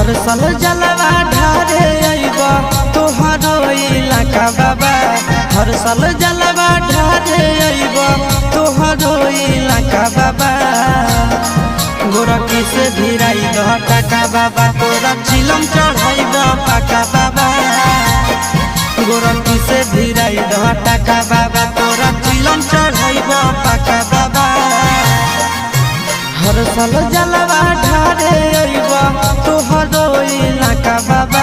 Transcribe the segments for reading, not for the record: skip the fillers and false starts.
हर साल जलवा ढारे अइबा तोहरो इलाका बाबा। हर साल जलवा ढारे अइबा तोहरो इलाका बाबा। गोरखी से भिराई दह टाका बाबा तोरा चिलम चढ़ाई द पाका बाबा। गोरखी से भिराई दह टाका बाबा तोरा चिलम चढ़ाई द पाका बाबा। हर साल जलवा ढारे अइबा तोहरो इलाका बाबा।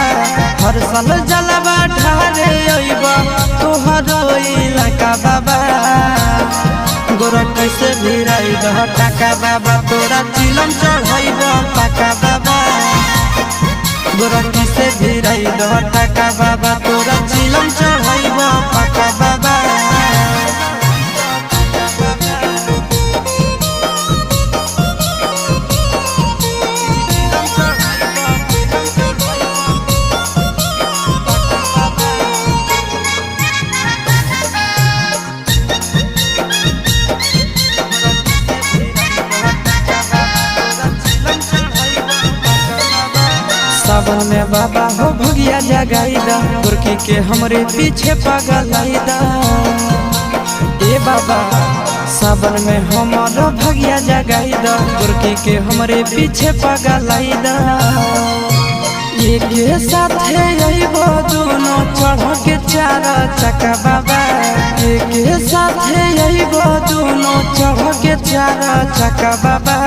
हर साल जलवा ढारे अइबा तोहरो इलाका बाबा। गोरखी से भिराई दह टाका बाबा तोरा चिलम चढ़ाई द पाका बाबा। गोरखी से भिराई दह टाका बाबा तोरा चिलम चढ़ाई द पाका बाबा। सावन में बाबा हो भगिया जगाईदा गोरखी के हमरे पीछे पगलाईदा। ए बाबा सावन में हमारा भगिया जगाईदा गोरखी के हमरे पीछे पगलाईदा। एक साथे अइबो दोनों चढ़ के चार चक्का बाबा। एक साथे अइबो दोनों चढ़ के चार चक्का बाबा।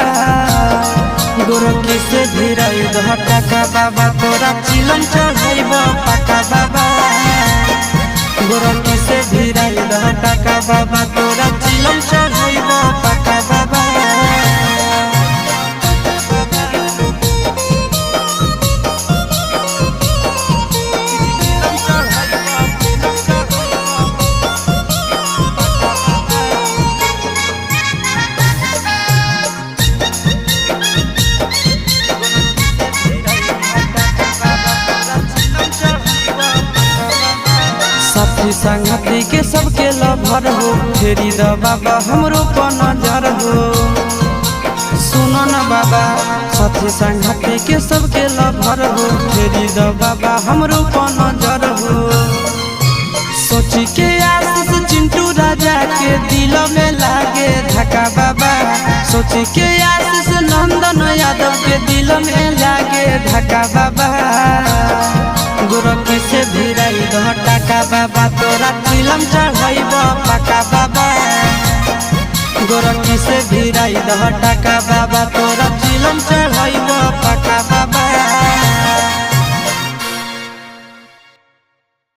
गोरखी से भिराई दह टाका बाबा तोरा चिलम चढ़ाइब पाका बाबा। गोरखी से भिराई दह टाका बाबा तोरा चिलम चढ़ाइब पाका बाबा। साथी संगती के सबके लभर हो फेरी द बाबा हमरो पर नजर हो। सुनो न बाबा साथी संगती के सबके लभर हो फेरी द बाबा हमरो पर नजर हो। सोची के आशीष चिंटू राजा के दिल में लागे धक्का बाबा। सोची के आशीष नंदन यादव के दिल में लागे धक्का बाबा। गोरखी से भिराई दह टाका बाबा तोरा चिलम चढ़ाइब पाका बाबा। गोरखी से भिराई दह टाका बाबा।